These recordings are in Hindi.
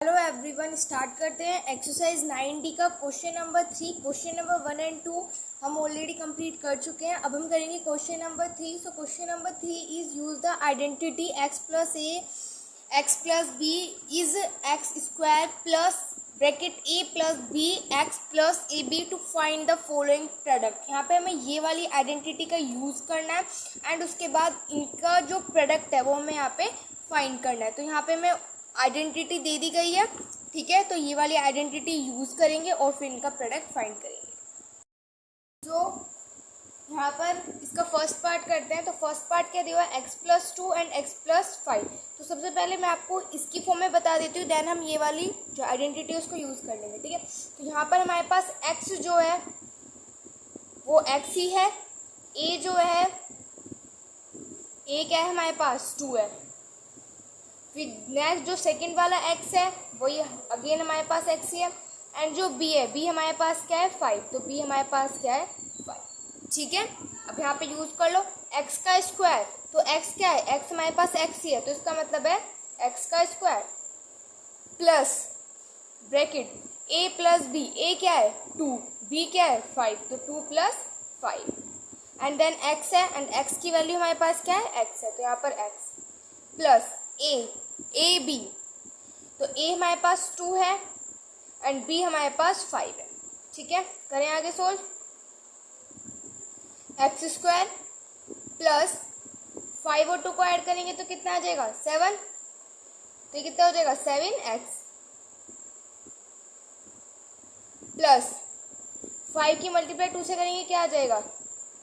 हेलो एवरीवन, स्टार्ट करते हैं एक्सरसाइज 9D का question number 3। Question number 1 and 2 हम ऑलरेडी कंप्लीट कर चुके हैं। अब हम करेंगे question number 3। So question number 3 is use the identity x plus a x plus b is x square plus bracket a plus b x plus a b to find the following product. यहाँ पे हमें ये वाली आइडेंटिटी का यूज़ करना है एंड उसके बाद इनका जो प्रोडक्ट है वो हमें यहाँ पे फाइंड करना है। तो यहाँ पे मैं आइडेंटिटी दे दी गई है, ठीक है। तो ये वाली आइडेंटिटी यूज़ करेंगे और फिर इनका प्रोडक्ट फाइंड करेंगे। तो यहाँ पर इसका फर्स्ट पार्ट करते हैं। तो फर्स्ट पार्ट क्या दिया हुआ है, x plus 2 and x plus 5। तो सबसे पहले मैं आपको इसकी फॉर्म में बता देती हूँ, देन हम ये वाली जो आइडेंटिटी है उसको यूज़ कर लेंगे, ठीक है। तो यहाँ पर हमारे पास एक्स जो है वो एक्स ही है, ए जो है ए क्या है हमारे पास 2 है। फिर नेक्स्ट जो सेकंड वाला x है वही अगेन हमारे पास x ही है एंड जो b है b हमारे पास क्या है 5। तो b हमारे पास क्या है 5, ठीक है। अब यहाँ पे यूज कर लो x का स्क्वायर। तो x क्या है, x हमारे पास x ही है, तो इसका मतलब है x का square plus bracket a plus b, a क्या है 2, b क्या है 5, तो 2 प्लस 5 एंड देन x है एंड x की वैल्यू हमारे पास क्या है x है, तो यहाँ पर x प्लस ए बी। तो ए हमारे पास 2 है एंड बी हमारे पास 5 है, ठीक है। करें आगे सोल्व। एक्स स्क्वायर प्लस 5 और 2 को ऐड करेंगे तो कितना आ जाएगा 7। तो ये कितना हो जाएगा 7x प्लस 5 की मल्टीप्लाई 2 से करेंगे क्या आ जाएगा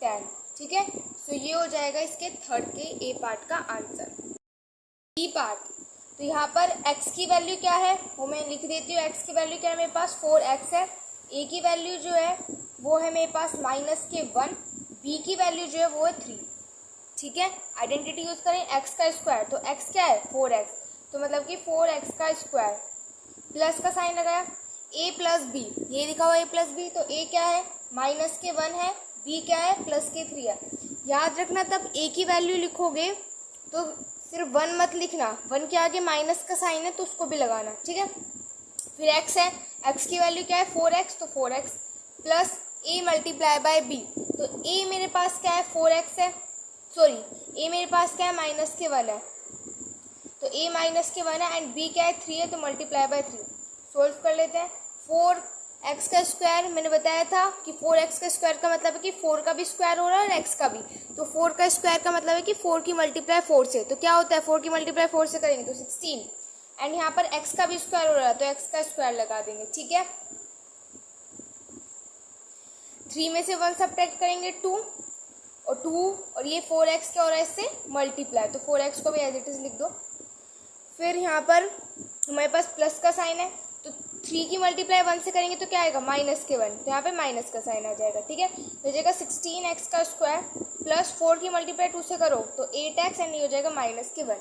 10, ठीक है। तो ये हो जाएगा इसके थर्ड के ए पार्ट का आंसर। बी पार्ट, तो यहाँ पर x की वैल्यू क्या है वो मैं लिख देती हूँ। x की वैल्यू क्या है मेरे पास 4x है, a की वैल्यू जो है वो है मेरे पास -1, b की वैल्यू जो है वो है 3, ठीक है। आइडेंटिटी यूज करें x का स्क्वायर, तो x क्या है 4x, तो मतलब कि 4x का स्क्वायर प्लस का साइन लगाया a प्लस बी, ये लिखा हुआ a प्लस बी। तो a क्या है -1 है, b क्या है +3 है। याद रखना तब a की वैल्यू लिखोगे तो सिर्फ 1 मत लिखना, 1 के आगे माइनस का साइन है तो उसको भी लगाना, ठीक है। फिर x है, x की वैल्यू क्या है 4x, तो 4x plus a multiply by b। तो a मेरे पास क्या है 4x है, सॉरी a मेरे पास क्या है -1 है, तो a -1 है एंड b क्या है 3 है, तो मल्टीप्लाई बाय 3। सोल्व कर लेते हैं। 4x का स्क्वायर मैंने बताया था कि 4x का स्क्वायर का मतलब है कि 4 का भी स्क्वायर हो रहा है और x का भी। तो 4 का स्क्वायर का मतलब है कि 4 की मल्टीप्लाई 4 से, तो क्या होता है 4 की मल्टीप्लाई 4 से करेंगे तो 16 एंड यहाँ पर x का भी स्क्वायर हो रहा है तो x का स्क्वायर लगा देंगे, ठीक है। 3 में से 1 सब्ट्रैक्ट करेंगे 2 और 2 और ये 4x क्या हो रहा है इससे मल्टीप्लाई, तो 4x को भी एज इट इज लिख दो। फिर यहाँ पर हमारे पास प्लस का साइन है, तो 3 की मल्टीप्लाई 1 से करेंगे तो क्या आएगा -1, तो यहाँ पे माइनस का साइन आ जाएगा, ठीक है। तो जाएगा 16x का स्क्वायर प्लस 4 की मल्टीप्लाई 2 से करो तो 8x एंड ये हो जाएगा -1।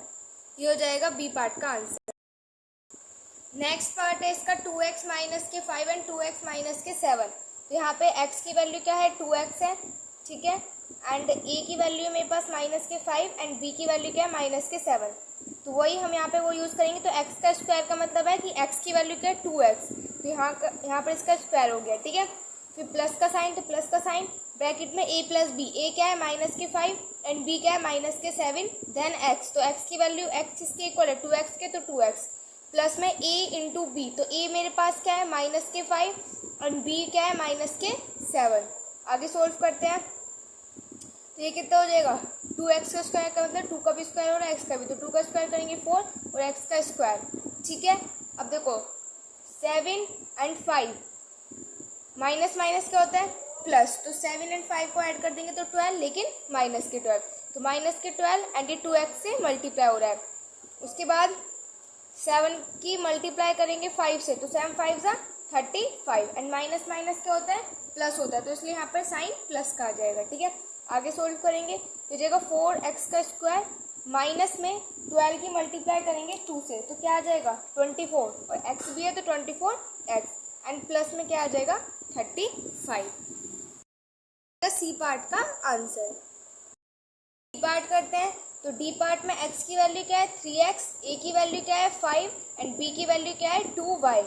ये हो जाएगा बी पार्ट का आंसर। नेक्स्ट पार्ट है इसका 2x - 5 एंड 2x - 7। तो यहाँ पे x की वैल्यू क्या है 2x है, ठीक है, एंड a की वैल्यू मेरे पास -5 एंड b की वैल्यू क्या है -7। तो वही हम यहाँ पे वो यूज़ करेंगे। तो x का स्क्वायर का मतलब है कि x की वैल्यू क्या है 2x, तो यहाँ पर इसका स्क्वायर हो गया, ठीक है। फिर प्लस का साइन, तो प्लस का साइन ब्रैकेट में a प्लस बी, a क्या है -5 एंड b क्या है -7 देन x। तो x की वैल्यू x इसके इक्वल है 2x के, तो 2x प्लस में a इंटू बी। तो a मेरे पास क्या है -5 एंड b क्या है -7। आगे सोल्व करते हैं। तो ये कितना हो जाएगा 2x का स्क्वायर का मतलब 2 का भी स्क्वायर हो रहा है x का भी, तो 2 का स्क्वायर करेंगे 4 और x का स्क्वायर, ठीक है। अब देखो 7 एंड 5 माइनस माइनस क्या होता है प्लस, तो 7 एंड 5 को ऐड कर देंगे तो 12, लेकिन माइनस के 12, तो माइनस के 12 एंड ये 2x से मल्टीप्लाई हो रहा है। उसके बाद 7 की मल्टीप्लाई करेंगे 5 से, तो 7 5 ज़ा 35 एंड माइनस माइनस क्या होता है प्लस होता है, तो इसलिए यहाँ पर साइन प्लस का आ जाएगा, ठीक है। आगे सोल्व करेंगे तो जाएगा 4x का स्क्वायर माइनस में 12 की मल्टीप्लाई करेंगे 2 से, तो क्या आ जाएगा 24 और x भी है तो 24x एंड प्लस में क्या आ जाएगा 35। सी पार्ट का आंसर। सी पार्ट करते हैं। तो डी पार्ट में x की वैल्यू क्या है 3x, a की वैल्यू क्या है 5 एंड b की वैल्यू क्या है 2y।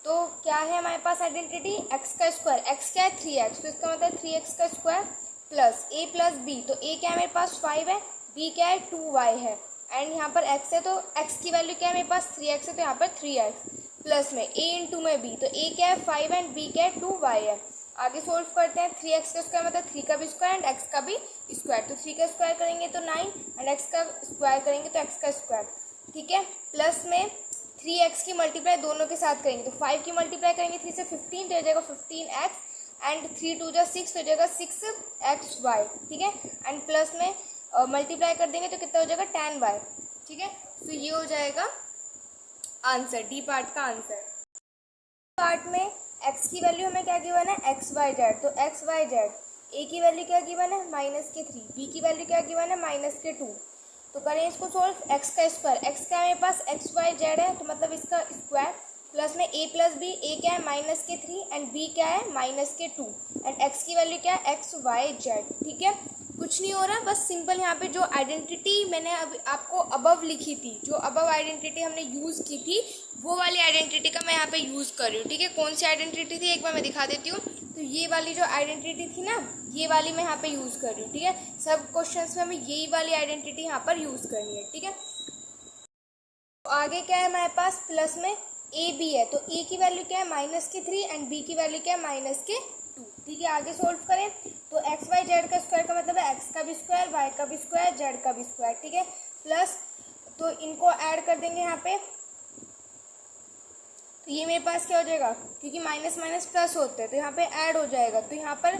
तो क्या है हमारे पास आइडेंटिटी x का स्क्वायर, x क्या है 3x, तो इसका मतलब 3x का square plus a plus b, तो a क्या है मेरे पास 5 है, b क्या है 2y है, एंड यहाँ पर x है तो x की वैल्यू क्या है मेरे पास 3x है, तो यहाँ पर 3x प्लस में a इंटू में b, तो a क्या है 5 एंड b क्या है 2y है। आगे सोल्व करते हैं, 3x का स्क्वायर मतलब 3 का भी स्क्वायर एंड x का भी स्क्वायर, तो 3 का स्क्वायर करेंगे तो 9 एंड x का स्क्वायर करेंगे तो x का स्क्वायर, ठीक है। प्लस में 3x की मल्टीप्लाई दोनों के साथ करेंगे, तो 5 की मल्टीप्लाई करेंगे 3 से 15 तो हो जाएगा 15x एंड 3 2 जा 6 तो हो जाएगा 6xy, ठीक है। एंड प्लस में मल्टीप्लाई कर देंगे तो कितना हो जाएगा 10y, ठीक है। तो ये हो जाएगा आंसर, डी पार्ट का आंसर। पार्ट में x की वैल्यू हमें क्या गिवन है एक्स वाई जेड, तो एक्स वाई जेड, a की वैल्यू क्या गिवन है -3, b की वैल्यू क्या गिवन है -2, तो करें इसको सोल्व, x का स्क्वायर, x का मेरे पास एक्स वाई जेड है तो मतलब इसका स्क्वायर प्लस में a प्लस बी, a क्या है -3 एंड b क्या है -2 एंड x की वैल्यू क्या है एक्स वाई जेड, ठीक है। कुछ नहीं हो रहा, बस सिंपल यहाँ पे जो आइडेंटिटी मैंने अभी आपको अबव लिखी थी, जो अबव आइडेंटिटी हमने यूज़ की थी वो वाली आइडेंटिटी का मैं यहाँ पे यूज़ कर रही हूँ, ठीक है। कौन सी आइडेंटिटी थी एक बार मैं दिखा देती हूँ, तो ये वाली जो आइडेंटिटी थी ना, ये वाली मैं यहाँ पे यूज़ कर रही हूँ, ठीक है। सब क्वेश्चंस में हमें यही वाली आइडेंटिटी यहाँ पर यूज़ करनी है, ठीक है। तो आगे क्या है हमारे पास, प्लस में ए बी है, तो ए की वैल्यू क्या है -3 एंड बी की वैल्यू क्या है -2, ठीक है। आगे सोल्व करें तो एक्स वाई जेड का स्क्वायर का मतलब है एक्स का भी स्क्वायर, वाई का भी स्क्वायर, जेड का भी स्क्वायर, ठीक है। प्लस तो इनको ऐड कर देंगे यहाँ पे, तो ये मेरे पास क्या हो जाएगा, क्योंकि माइनस माइनस प्लस होते हैं तो यहाँ पे ऐड हो जाएगा, तो यहाँ पर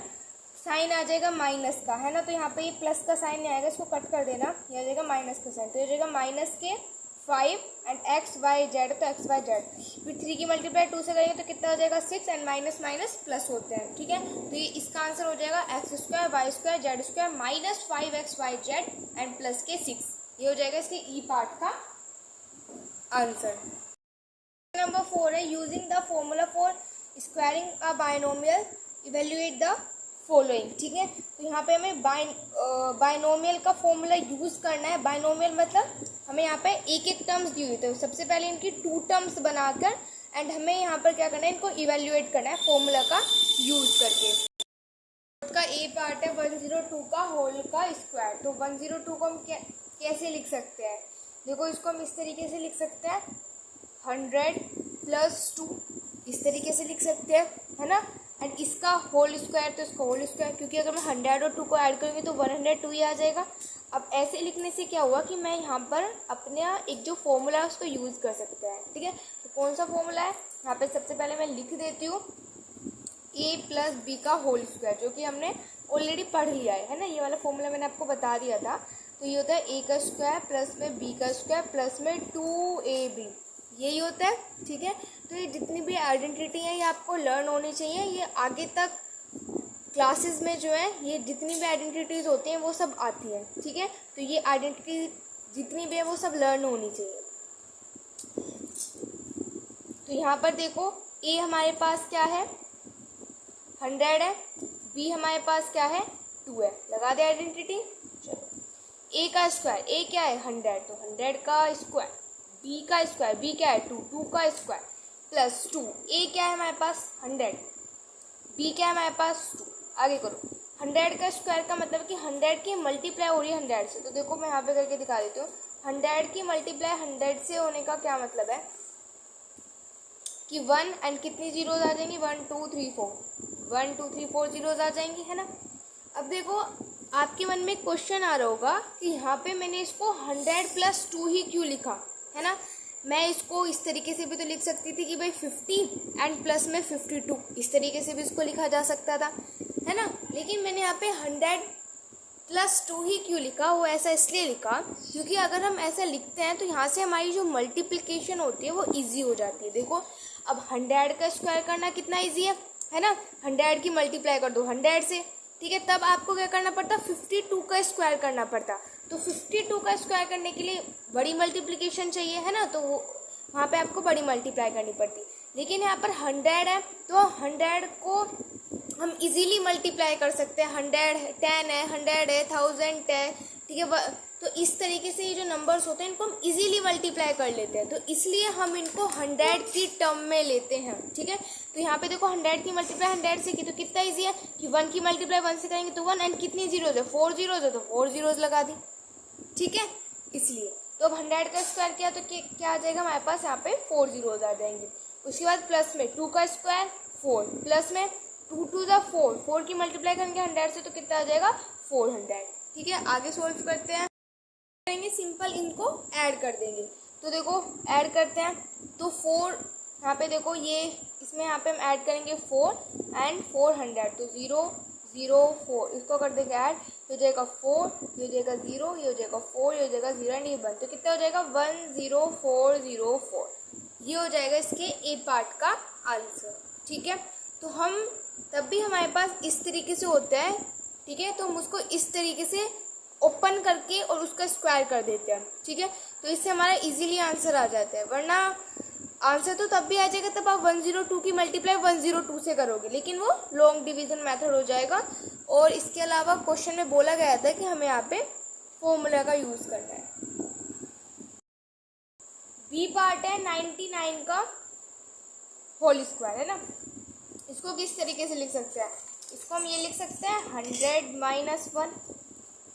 साइन आ जाएगा माइनस का, है ना। तो यहाँ पे ये प्लस का साइन नहीं आएगा, इसको कट कर देना, ये आ जाएगा माइनस का साइन, तो ये जाएगा -5 एंड एक्स वाई जेड, तो एक्स वाई जेड, फिर 3 की मल्टीप्लाई 2 से करेंगे तो कितना हो जाएगा 6 एंड माइनस माइनस प्लस होते हैं, ठीक है। तो ये इसका आंसर हो जाएगा x square y square z square -5xy z and plus के 6, ये हो जाएगा इसके ई पार्ट का आंसर। नंबर 4 है using the formula for squaring a binomial evaluate the following, ठीक है। तो यहाँ पे हमें बायनोमियल का फॉर्मूला यूज़ करना है। बायनोमियल मतलब हमें यहाँ पे एक एक टर्म्स दी हुई, तो सबसे पहले इनकी 2 टर्म्स बनाकर एंड हमें यहाँ पर क्या करना है, इनको इवेल्युएट करना है फॉर्मूला का यूज़ करके। का ए पार्ट है 102 का होल का स्क्वायर, तो 102 को हम कैसे लिख सकते हैं, देखो इसको हम इस तरीके से लिख सकते हैं 100 + 2, इस तरीके से लिख सकते हैं, है ना। एंड इसका होल स्क्वायर तो इसका होल स्क्वायर, क्योंकि अगर मैं 100 और 2 को ऐड करूँगी तो 102 ही आ जाएगा। अब ऐसे लिखने से क्या हुआ कि मैं यहाँ पर अपने एक जो फॉर्मूला है उसको यूज़ कर सकते हैं, ठीक है। तो कौन सा फॉर्मूला है, यहाँ पे सबसे पहले मैं लिख देती हूँ a + b का होल स्क्वायर, जो कि हमने ऑलरेडी पढ़ लिया है ना, ये वाला फॉर्मूला मैंने आपको बता दिया था। तो ये होता है a का स्क्वायर प्लस में b का स्क्वायर प्लस में 2ab, यही होता है, ठीक है। तो ये जितनी भी आइडेंटिटी है ये आपको लर्न होनी चाहिए, ये आगे तक क्लासेस में जो है ये जितनी भी आइडेंटिटीज़ होती हैं वो सब आती हैं, ठीक है। तो ये आइडेंटिटी जितनी भी है वो सब लर्न होनी चाहिए। तो यहाँ पर देखो a हमारे पास क्या है 100 है, b हमारे पास क्या है 2 है, लगा दे आइडेंटिटी। चलो a का स्क्वायर, a क्या है 100, तो 100 का स्क्वायर, b का स्क्वायर, b क्या है 2, 2 का स्क्वायर प्लस 2, a क्या है हमारे पास 100, b क्या है हमारे पास 2। आगे करो 100 का स्क्वायर का मतलब कि 100 की मल्टीप्लाई हो रही है 100 से, तो देखो मैं यहाँ पे करके दिखा देती हूँ। 100 की मल्टीप्लाई 100 से होने का क्या मतलब है कि 1 एंड कितनी जीरोज आ जाएंगी 1 2 3 4, 1 2 3 4 जीरोज आ जाएंगी, है ना। अब देखो आपके मन में क्वेश्चन आ रहा होगा कि यहाँ पे मैंने इसको 100 + 2 ही क्यों लिखा, है ना। मैं इसको इस तरीके से भी तो लिख सकती थी कि भाई 50 एंड प्लस में 52, इस तरीके से भी इसको लिखा जा सकता था, है ना। लेकिन मैंने यहाँ पे 100 + 2 ही क्यों लिखा, वो ऐसा इसलिए लिखा क्योंकि अगर हम ऐसा लिखते हैं तो यहाँ से हमारी जो मल्टीप्लिकेशन होती है वो इजी हो जाती है। देखो अब 100 का स्क्वायर करना कितना इजी है ना, 100 की मल्टीप्लाई कर दो 100 से, ठीक है। तब आपको क्या करना पड़ता 52 का स्क्वायर करना पड़ता, तो 52 का स्क्वायर करने के लिए बड़ी मल्टीप्लिकेशन चाहिए, है ना, तो वहाँ पे आपको बड़ी मल्टीप्लाई करनी पड़ती। लेकिन यहाँ पर 100 है तो 100 को हम इजीली मल्टीप्लाई कर सकते हैं, 100 10 है, 100 है, 1000 है, ठीक है, तो इस तरीके से ये जो नंबर्स होते हैं इनको हम इजीली मल्टीप्लाई कर लेते हैं, तो इसलिए हम इनको 100 की टर्म में लेते हैं। ठीक है, तो यहाँ पे देखो 100 की मल्टीप्लाई 100 से की तो कितना ईजी है कि 1 की मल्टीप्लाई 1 से करेंगे तो 1, एंड कितनी जीरोज है, 4 जीरोज है, तो 4 जीरोज लगा दी। ठीक है, इसलिए तो अब 100 का स्क्वायर किया तो क्या आ जाएगा हमारे पास, यहाँ पे 4 जीरोज आ जाएंगे। उसके बाद प्लस में 2 का स्क्वायर 4, प्लस में 2 2 जा 4, 4 की मल्टीप्लाई करेंगे 100 से तो कितना आ जाएगा 400। ठीक है, आगे सोल्व करते हैं, करेंगे सिंपल, इनको ऐड कर देंगे। तो देखो ऐड करते हैं, तो 4 यहाँ पे देखो ये इसमें यहाँ पे हम ऐड करेंगे 4 एंड 400, तो 0 0 4, इसको कर देंगे ऐड, ये हो जाएगा 4, ये हो जाएगा 0, ये हो जाएगा 4, ये हो जाएगा 0 एंड ये 1, तो कितना हो जाएगा 10404। ये हो जाएगा इसके ए पार्ट का आंसर। ठीक है, तो हम तब भी हमारे पास इस तरीके से होता है। ठीक है, तो हम उसको इस तरीके से ओपन करके और उसका स्क्वायर कर देते हैं। ठीक है, तो इससे हमारा इजीली आंसर आ जाता है, वरना आंसर तो तब भी आ जाएगा तब आप 102 की मल्टीप्लाई 102 से करोगे, लेकिन वो लॉन्ग डिवीजन मेथड हो जाएगा। और इसके अलावा क्वेश्चन में बोला गया था कि हमें यहाँ पे फॉर्मूला का यूज करना है। बी पार्ट है 99 का होल स्क्वायर, है ना। इसको किस तरीके से लिख सकते हैं, इसको हम ये लिख सकते हैं 100 माइनस 1,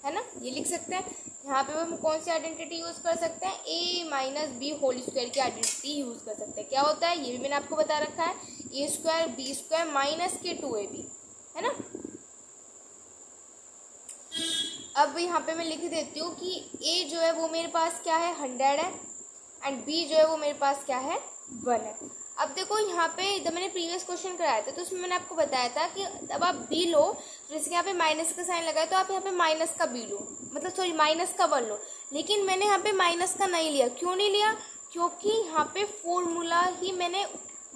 है ना, ये लिख सकते हैं। यहाँ पे हम कौन सी आइडेंटिटी यूज़ कर सकते हैं, a minus b whole square की आइडेंटिटी यूज़ कर सकते हैं। क्या होता है ये भी मैंने आपको बता रखा है, a square b square minus के 2ab, है ना। अब यहाँ पे मैं लिख देती हूँ कि a जो है वो मेरे पास क्या है 100 है, एंड b जो है वो मेरे पास क्या है 1 है। अब देखो यहाँ पे जब मैंने प्रीवियस क्वेश्चन कराया था तो उसमें मैंने आपको बताया था कि जब आप बी लो, जैसे यहाँ पे माइनस का साइन लगाए तो आप यहाँ पे माइनस का बी लो, मतलब सॉरी माइनस का 1 लो, लेकिन मैंने यहाँ पे माइनस का नहीं लिया। क्यों नहीं लिया, क्योंकि यहाँ पे फॉर्मूला ही मैंने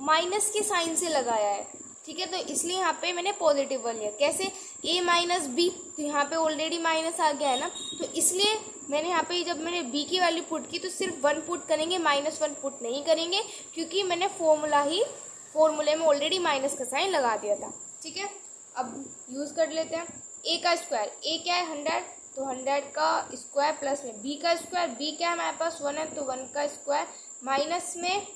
माइनस के साइन से लगाया है। ठीक है, तो इसलिए यहाँ पे मैंने पॉजिटिव 1 लिया। कैसे, a माइनस बी, तो यहाँ पे ऑलरेडी माइनस आ गया है ना, तो इसलिए मैंने यहाँ पे जब मैंने b की वैल्यू पुट की तो सिर्फ 1 पुट करेंगे, -1 पुट नहीं करेंगे, क्योंकि मैंने फॉर्मूले में ऑलरेडी माइनस का साइन लगा दिया था। ठीक है, अब यूज़ कर लेते हैं a का स्क्वायर, a क्या है 100, तो 100 का स्क्वायर प्लस में b का स्क्वायर, b क्या है हमारे पास 1 है, तो 1 का स्क्वायर माइनस में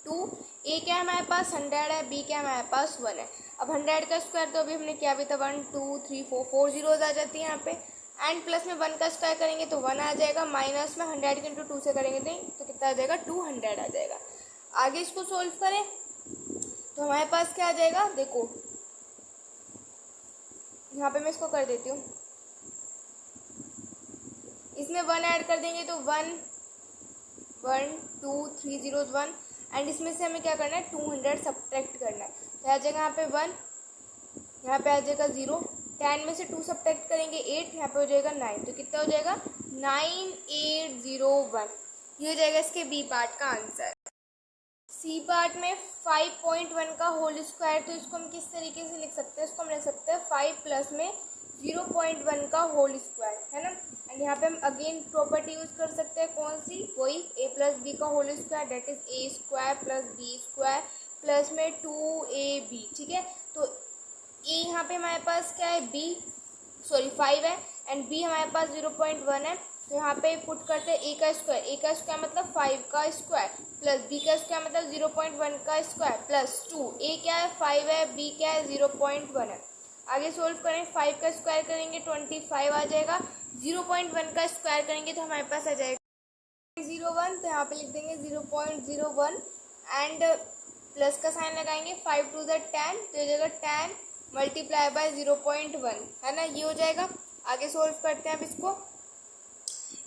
2, a क्या है हमारे पास 100 है, b क्या है हमारे पास 1 है। अब 100 का स्क्वायर तो अभी हमने क्या भी था 1 2 3 4 4 जीरोज आ जाती है यहाँ पे, एंड प्लस में 1 का स्क्वायर करेंगे तो 1 आ जाएगा, माइनस में 100 इंटू 2 से करेंगे तो कितना आ जाएगा 200 आ जाएगा। आगे इसको सोल्व करें तो हमारे पास क्या आ जाएगा, देखो यहाँ पे मैं इसको कर देती हूँ, इसमें 1 ऐड कर देंगे तो 1 1 2 3 0 1, एंड इसमें से हमें क्या करना है 200 सब्ट्रैक्ट करना है, तो आ जाएगा यहाँ पे 1, यहाँ पे आ जाएगा 0, 10 में से 2 सब्ट्रैक्ट करेंगे 8, यहाँ पे हो जाएगा 9, तो कितना हो जाएगा 9801। ये हो जाएगा इसके बी पार्ट का आंसर। सी पार्ट में 5.1 का होल स्क्वायर, तो इसको हम किस तरीके से लिख सकते हैं, इसको हम लिख सकते हैं 5 प्लस में 0.1 का होल स्क्वायर, है ना। एंड यहाँ पे हम अगेन प्रॉपर्टी यूज कर सकते हैं, कौन सी, वही a प्लस बी का whole square, that is a square plus b square plus में 2ab। ठीक है, तो a यहाँ पे हमारे पास क्या है 5 है, एंड b हमारे पास 0.1 है, तो यहाँ पे पुट करते हैं a का स्क्वायर मतलब 5 का स्क्वायर प्लस b का स्क्वायर मतलब 0.1 का स्क्वायर प्लस 2, a क्या है 5 है, b क्या है 0.1 है। आगे सोल्व करें, 5 का स्क्वायर करेंगे 25 आ जाएगा, 0.1 का स्क्वायर करेंगे तो हमारे पास आ जाएगा 0.01, तो यहाँ पे लिख देंगे 0.01 एंड प्लस का साइन लगाएंगे, 5 2 10, तो ये जाएगा 10 मल्टीप्लाई बाय 0.1, है ना, ये हो जाएगा। आगे सोल्व करते हैं अब इसको,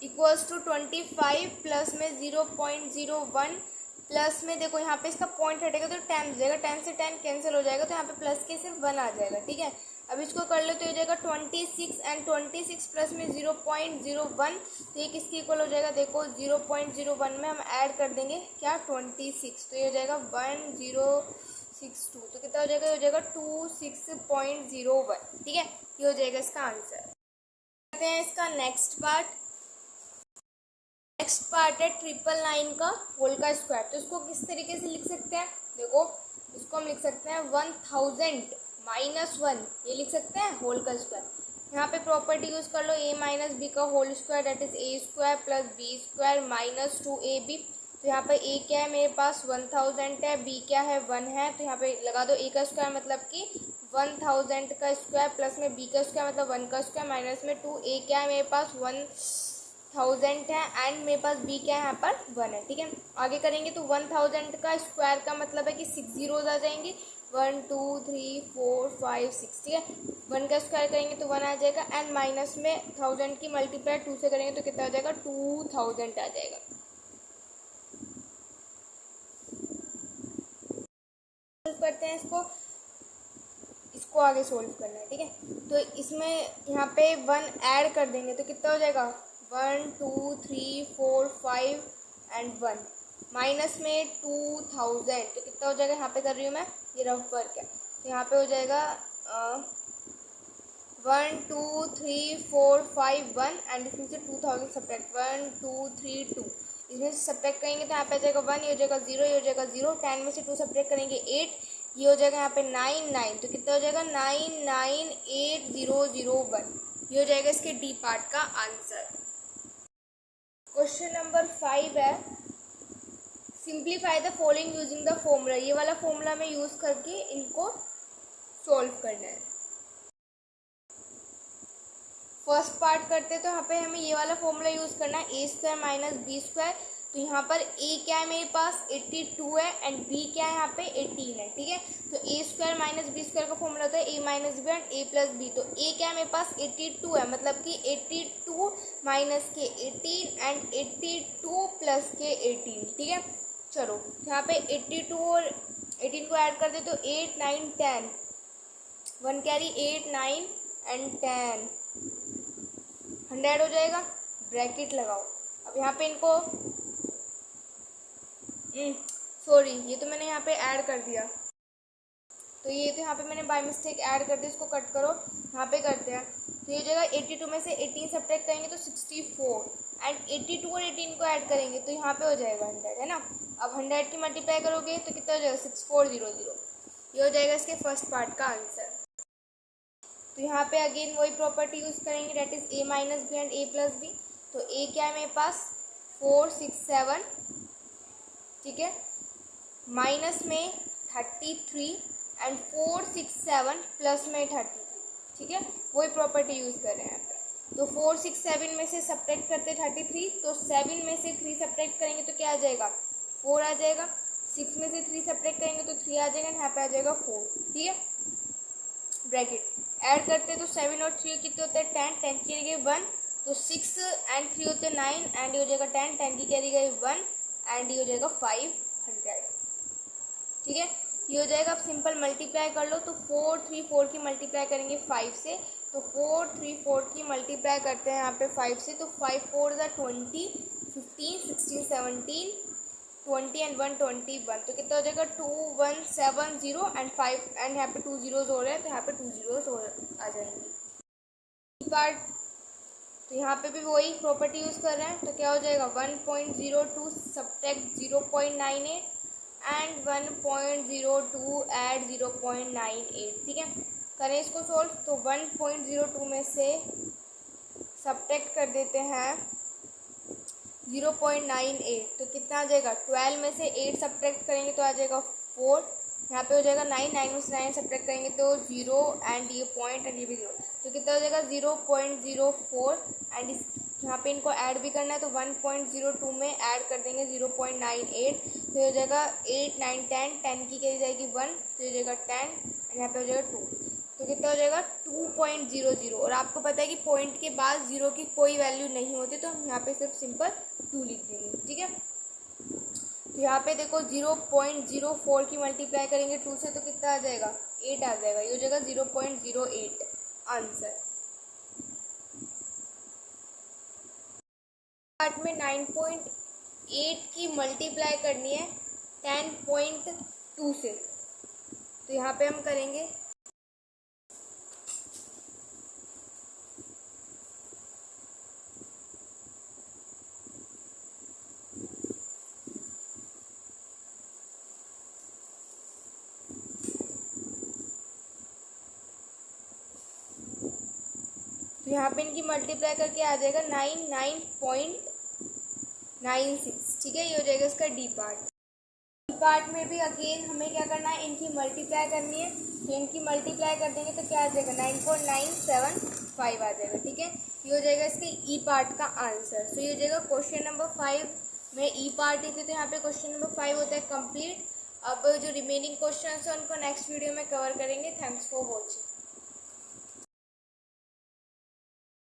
इक्वल्स टू 25 प्लस में 0.01 प्लस में देखो यहाँ पे इसका पॉइंट हटेगा तो 10 हो जाएगा, 10 से 10 कैंसिल हो जाएगा, तो यहाँ पे प्लस के सिर्फ 1 आ जाएगा। ठीक है, अब इसको कर लो तो हो जाएगा 26 एंड 26 प्लस में 0.01, तो ये किसके इक्वल हो जाएगा, देखो 0.01 में हम ऐड कर देंगे क्या 26, तो ये हो जाएगा 1062, तो कितना हो जाएगा, ये हो जाएगा 26.01। ठीक है, ये हो जाएगा इसका आंसर। करते हैं इसका नेक्स्ट पार्ट है 999 का होल का स्क्वायर, तो इसको किस तरीके से लिख सकते हैं, देखो इसको हम लिख सकते हैं 1000 -1, ये लिख सकते हैं होल का स्क्वायर, यहाँ पे प्रॉपर्टी यूज कर लो a माइनस बी का whole square that is a square plus b square minus 2ab। तो यहाँ पे a क्या है मेरे पास 1000 है, b क्या है 1 है, तो यहाँ पे लगा दो a का स्क्वायर मतलब कि 1000 का स्क्वायर प्लस में b का स्क्वायर मतलब 1 का स्क्वायर माइनस में 2। a क्या है मेरे पास 1000 है एंड मेरे पास b क्या है यहाँ पर 1 है। ठीक है, आगे करेंगे तो 1000 का स्क्वायर का मतलब है कि 6 जीरोज आ जाएंगे, 1 2 3 4 5 6। ठीक है, 1 का स्क्वायर करेंगे तो 1 आ जाएगा एंड माइनस में 1000 की मल्टीप्लाई 2 से करेंगे तो कितना आ जाएगा 2000 आ जाएगा। सोल्व करते हैं इसको आगे सोल्व करना है। ठीक है, तो इसमें यहाँ पे 1 ऐड कर देंगे तो कितना हो जाएगा 1 2 3 4 5 एंड 1 माइनस में 2000 तो कितना हो जाएगा, यहाँ पे कर रही हूँ मैं, ये रफ वर्क है, तो यहाँ पे हो जाएगा 1 2 3 4 5 1 एंड इसमें से 2000 सब्ट्रैक्ट 1 2 3 2, इसमें से सब्ट्रैक्ट करेंगे तो यहाँ पे आ जाएगा 1, ये हो जाएगा 0, ये हो जाएगा 0, 10 में से 2 सब्ट्रैक्ट करेंगे 8, ये हो जाएगा यहाँ पे 9 9, तो कितना हो जाएगा 998001, ये हो जाएगा इसके डी पार्ट का आंसर। क्वेश्चन नंबर 5 है simplify the following using the formula. ये वाला फॉर्मूला में यूज करके इनको सॉल्व करना है। फर्स्ट पार्ट करते तो यहाँ पे हमें ये वाला फॉर्मूला यूज करना है a square minus b square. तो यहाँ पर a क्या है मेरे पास 82 है एंड b क्या है यहाँ पे 18 है। ठीक है, तो a square minus b square का फॉर्मूला होता है a minus b and a plus b. तो a क्या है मेरे पास 82 है, मतलब कि 82 माइनस के 18 एंड 82 प्लस के 18। ठीक है, चलो यहाँ पे 82 और 18 को ऐड कर दे तो 8 9 10, 1 कैरी 8 9 एंड 10, 100 हो जाएगा, ब्रैकेट लगाओ। अब यहाँ पे इनको सॉरी ये तो मैंने यहाँ पे ऐड कर दिया, तो ये तो यहाँ पे मैंने बाय मिस्टेक ऐड कर दिया, इसको कट करो, यहाँ पे करते हैं। तो ये जगह 82 में से 18 सब्ट्रैक्ट करेंगे तो 64 एंड 82 और 18 को ऐड करेंगे तो यहाँ पे हो जाएगा 100, है ना। अब 100 की मल्टीप्लाई करोगे तो कितना हो जाएगा 6400, ये हो जाएगा इसके फर्स्ट पार्ट का आंसर। तो यहाँ पे अगेन वही प्रॉपर्टी यूज करेंगे that is a minus b and a plus b. तो a क्या है मेरे पास 4 6 7, ठीक है, माइनस में 33 एंड 4 6 7 प्लस में 33। ठीक है, वही प्रॉपर्टी यूज कर रहे हैं यहाँ पे। तो 4 6 7 में से सब्ट्रैक्ट करते 33, तो 7 में से 3 सब्ट्रैक्ट करेंगे तो क्या आ जाएगा 4 आ जाएगा, 6 में से 3 सब्ट्रैक्ट करेंगे तो 3 आ जाएगा, यहाँ पे आ जाएगा 4। ठीक है, ब्रैकेट ऐड करते तो 7 और 3 कितने होते हैं 10, 10 की कैरी गई 1, तो 6 एंड 3 होते हैं 9 एंड ये हो जाएगा 10, 10 की कैरी गई 1 एंड ये हो जाएगा 500। ठीक है, ये हो जाएगा। अब सिंपल मल्टीप्लाई कर लो, तो 4 3 4 की मल्टीप्लाई करेंगे 5 से, तो 4 3 4 की मल्टीप्लाई करते हैं यहाँ पे 5 से, तो 5 4 20, 15 16 17 20 एंड 1 21, तो कितना हो जाएगा 2170 एंड 5 एंड यहाँ पे 2 जीरोज हो रहे हैं, तो यहाँ पे 2 जीरोज आ जाएंगे पार्ट। तो यहाँ पे भी वही प्रॉपर्टी यूज कर रहे हैं, तो क्या हो जाएगा 1.02 सब्ट्रैक्ट 0.98 एंड 1.02 ऐड 0.98। ठीक है, करें इसको सोल्व, तो 1.02 में से सब्ट्रैक्ट कर देते हैं 0.98, तो कितना आ जाएगा 12 में से 8 सब्ट्रैक्ट करेंगे तो आ जाएगा 4, यहाँ पे हो जाएगा 9 9 में से 9 सब्ट्रैक्ट करेंगे तो 0 एंड ये पॉइंट एंड ये भी 0, तो कितना हो जाएगा 0.04 एंड इस यहाँ पे इनको ऐड भी करना है, तो 1.02 में ऐड कर देंगे 0.98, तो ये हो जाएगा 8 9 10, 10 की कैरी जाएगी 1, तो ये हो जाएगा 10 एंड यहाँ पे हो जाएगा 2, तो कितना हो जाएगा 2.00। और आपको पता है कि पॉइंट के बाद 0 की कोई वैल्यू नहीं होती, तो हम यहाँ पे सिर्फ सिंपल 2 लिख देंगे। ठीक है, तो यहाँ पे देखो 0.04 की मल्टीप्लाई करेंगे 2 से, तो कितना आ जाएगा 8 आ जाएगा, ये हो जाएगा 0.08 आंसर। पार्ट में 9.8 की मल्टीप्लाई करनी है 10.2 से, तो यहाँ पे हम करेंगे यहाँ पे इनकी मल्टीप्लाई करके आ जाएगा 99.96, ठीक है। ये हो जाएगा इसका डी पार्ट। डी पार्ट में भी अगेन हमें क्या करना है, इनकी मल्टीप्लाई करनी है। तो इनकी मल्टीप्लाई कर देंगे तो क्या आ जाएगा 9.975 आ जाएगा, ठीक है। ये हो जाएगा इसके ई पार्ट का आंसर। तो ये हो जाएगा क्वेश्चन नंबर 5 में ई पार्ट ही थे, तो यहाँ पे क्वेश्चन नंबर 5 होता है कंप्लीट। अब जो रिमेनिंग क्वेश्चन है उनको नेक्स्ट वीडियो में कवर करेंगे। Thanks for watching.